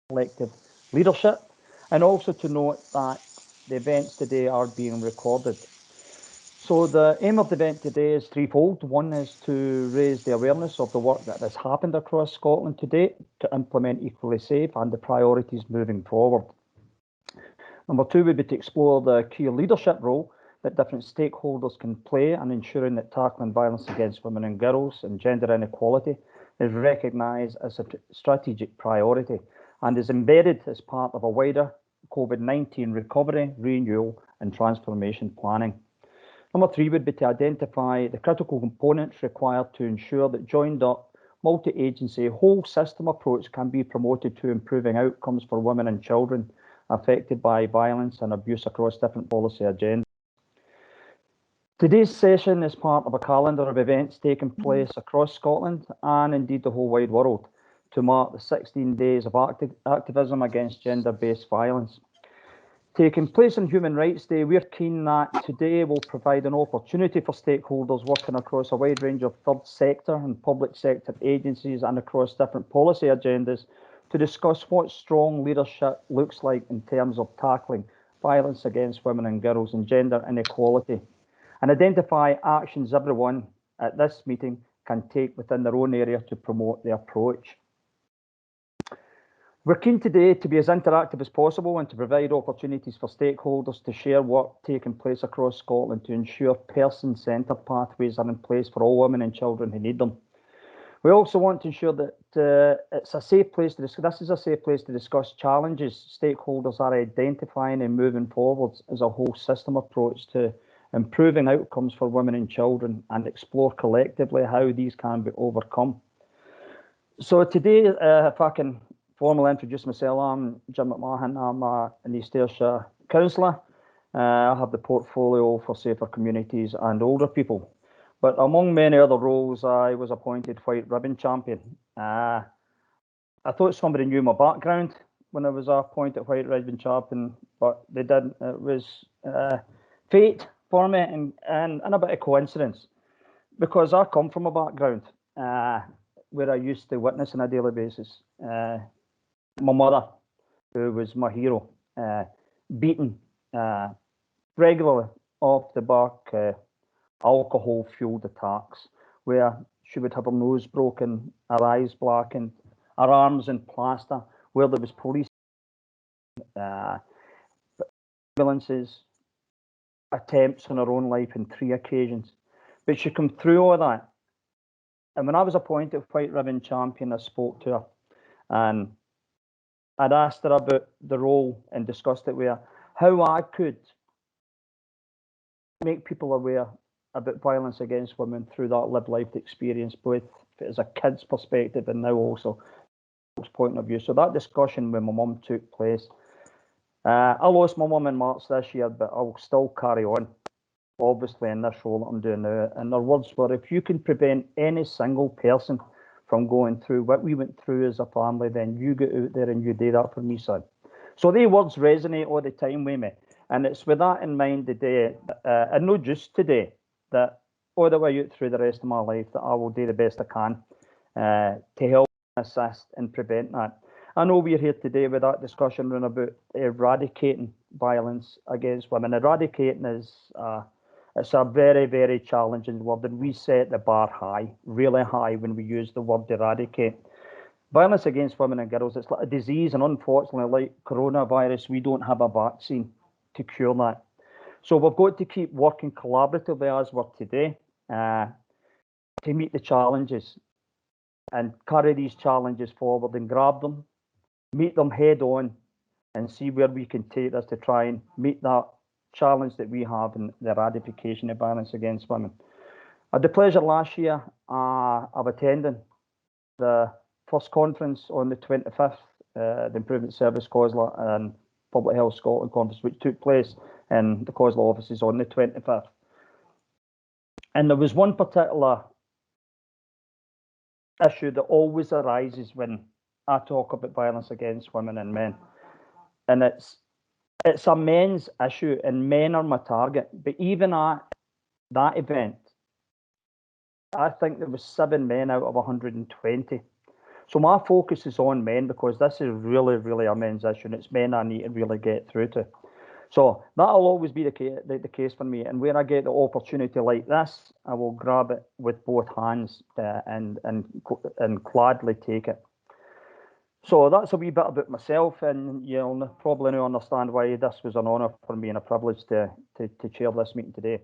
collective leadership, and also to note that the events today are being recorded. So the aim of the event today is threefold. One is to raise the awareness of the work that has happened across Scotland to date to implement Equally Safe and the priorities moving forward. Number two would be to explore the key leadership role that different stakeholders can play in ensuring that tackling violence against women and girls and gender inequality is recognised as a strategic priority and is embedded as part of a wider COVID-19 recovery, renewal and transformation planning. Number three would be to identify the critical components required to ensure that joined up multi-agency whole system approach can be promoted to improving outcomes for women and children affected by violence and abuse across different policy agendas. Today's session is part of a calendar of events taking place across Scotland and indeed the whole wide world to mark the 16 days of activism against gender-based violence. Taking place on Human Rights Day, we're keen that today will provide an opportunity for stakeholders working across a wide range of third sector and public sector agencies and across different policy agendas to discuss what strong leadership looks like in terms of tackling violence against women and girls and gender inequality, and identify actions everyone at this meeting can take within their own area to promote the approach. We're keen today to be as interactive as possible and to provide opportunities for stakeholders to share work taking place across Scotland to ensure person-centred pathways are in place for all women and children who need them. We also want to ensure that it's a safe place to discuss. This is a safe place to discuss challenges stakeholders are identifying and moving forwards as a whole system approach to improving outcomes for women and children and explore collectively how these can be overcome. So today, if I can formally introduce myself, I'm Jim McMahon. I'm an East Ayrshire councillor. I have the portfolio for safer communities and older people. But among many other roles, I was appointed White Ribbon Champion. I thought somebody knew my background when I was appointed White Ribbon Champion, but they didn't. It was fate for me and a bit of coincidence, because I come from a background where I used to witness on a daily basis. My mother, who was my hero, beaten regularly off the back alcohol-fueled attacks, where she would have her nose broken, her eyes blackened, her arms in plaster, where there was police, ambulances, attempts on her own life on 3 occasions. But she came through all that. And when I was appointed White Ribbon Champion, I spoke to her and I'd asked her about the role and discussed it with her, how I could make people aware about violence against women through that lived life experience, both as a kid's perspective and now also point of view. So that discussion with my mum took place. I lost my mum in March this year, but I'll still carry on, obviously, in this role that I'm doing now. And her words were, if you can prevent any single person from going through what we went through as a family, then you get out there and you do that for me, son. So these words resonate all the time with me. And it's with that in mind today, and not just today, that all the way out through the rest of my life, that I will do the best I can to help assist and prevent that. I know we're here today with that discussion about eradicating violence against women. Eradicating is it's a very, very challenging word, and we set the bar high, really high, when we use the word eradicate. Violence against women and girls, it's like a disease, and unfortunately, like coronavirus, we don't have a vaccine to cure that. So we've got to keep working collaboratively as we're today to meet the challenges and carry these challenges forward and grab them, meet them head on, and see where we can take this to try and meet that challenge that we have in the eradication of violence against women. I had the pleasure last year of attending the first conference on the 25th, the Improvement Service Cllr and Public Health Scotland conference, which took place in the Cllr offices on the 25th. And there was one particular issue that always arises when I talk about violence against women and men. And it's a men's issue, and men are my target. But even at that event, I think there was 7 men out of 120 So my focus is on men, because this is really, really a men's issue, and it's men I need to really get through to. So that'll always be the case for me. And when I get the opportunity like this, I will grab it with both hands and gladly take it. So that's a wee bit about myself, and you'll probably now understand why this was an honour for me and a privilege to chair this meeting today.